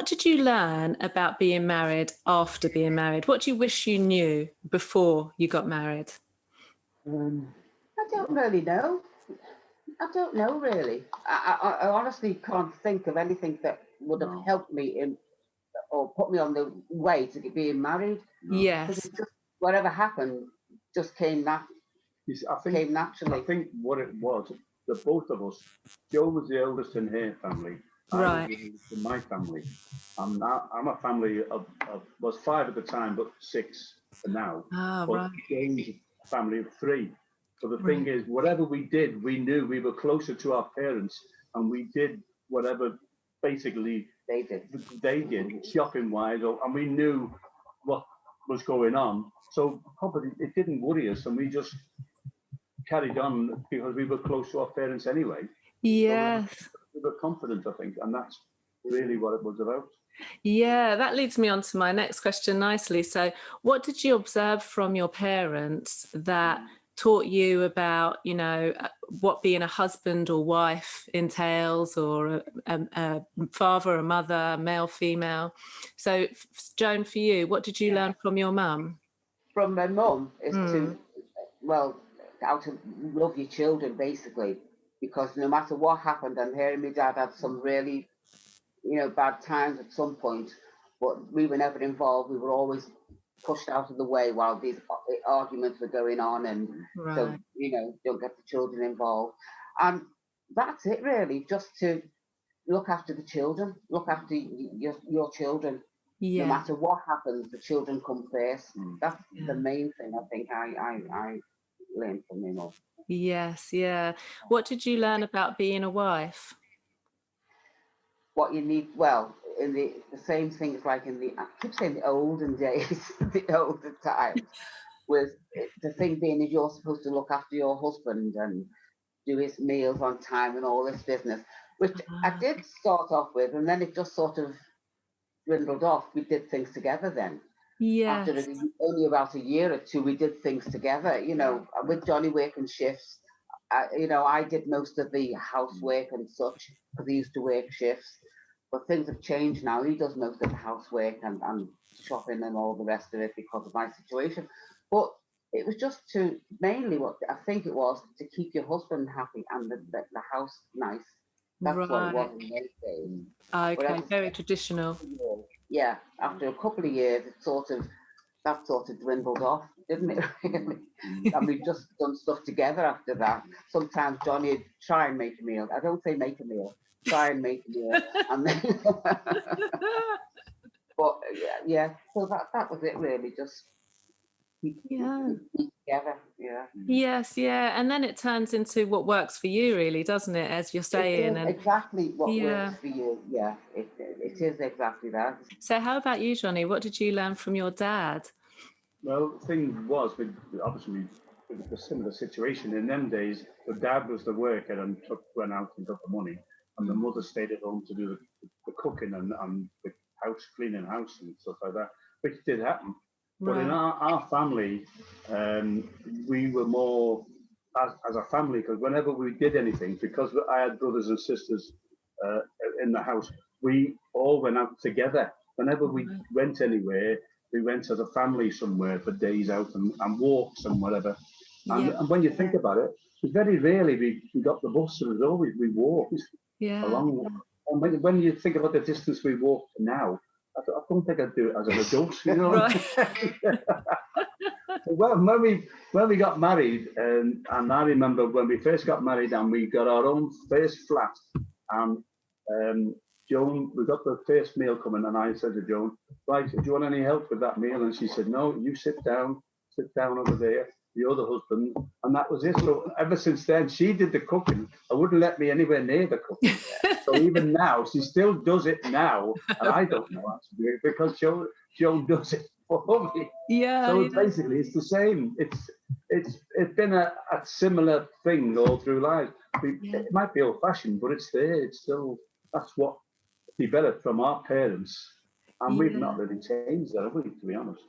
what did you learn about being married after being married? What do you wish you knew before you got married? I don't really know. I don't know really. I honestly can't think of anything that would have helped me in or put me on the way to being married. Yes. Because just whatever happened just came came naturally. I think what it was, the both of us, Joe was the eldest in her family. I was the eldest in my family. I'm a family of was 5 at the time, but 6 for now. But Joe's a family of 3. So the thing is, whatever we did, we knew we were closer to our parents, and we did whatever basically they did shopping wise, and we knew what was going on. So probably it didn't worry us, and we just carried on because we were close to our parents anyway. Yes. So we were confident, I think, and that's really what it was about. Yeah, that leads me on to my next question nicely. So what did you observe from your parents that taught you about, what being a husband or wife entails, or a father, a mother, male, female? So Joan, for you, what did you learn from your mum? From my mum is how to love your children, basically, because no matter what happened, and her and my dad had some really, bad times at some point, but we were never involved. We were always pushed out of the way while these arguments were going on, and so, don't get the children involved. And that's it really, just to look after the children, look after your children. No matter what happens, the children come first. That's the main thing I think I learned from my mum. Yes, yeah. What did you learn about being a wife? What you need, in the same things like I keep saying the olden days, the older times, was the thing being is you're supposed to look after your husband and do his meals on time and all this business, which I did start off with, and then it just sort of dwindled off. We did things together then. Yes. After only about a year or 2, we did things together, with Johnny working shifts. I did most of the housework and such because he used to work shifts. But things have changed now. He does most of the housework and shopping and all the rest of it because of my situation. But it was just mainly what I think it was, to keep your husband happy and the house nice. That's what it was in those days. Okay, very traditional. Yeah, after a couple of years, that sort of dwindled off, didn't it, really? And we've just done stuff together after that. Sometimes Johnny would try and make a meal. I don't say make a meal, try and make a meal. And then but so that was it really, just keep together. Yes, and then it turns into what works for you, really, doesn't it, as you're saying? And exactly what works for you. It is exactly that. So how about you, Johnny? What did you learn from your dad? Well, the thing was, obviously it was a similar situation. In them days, the dad was the worker and went out and got the money, and the mother stayed at home to do the cooking and the house cleaning house and stuff like that, which did happen. But in our family, we were more as a family, because whenever we did anything, because I had brothers and sisters in the house, we all went out together. Whenever we went anywhere, we went as a family somewhere for days out and walks and whatever. And when you think about it, very rarely we got the bus. It was always we walked along. And when you think about the distance we walked now, I don't think I'd do it as an adult, Well, when we got married, and I remember when we first got married and we got our own first flat, and Joan, we got the first meal coming, and I said to Joan, right, do you want any help with that meal? And she said, no, you sit down over there, you're the husband, and that was it. So ever since then, she did the cooking. I wouldn't let me anywhere near the cooking. So even now, she still does it now, and I don't know how to do it because Joan does it for me. So basically, it's the same. It's been a similar thing all through life. It might be old-fashioned, but it's there. It's still, that's what developed from our parents, and we've not really changed that, have we, to be honest?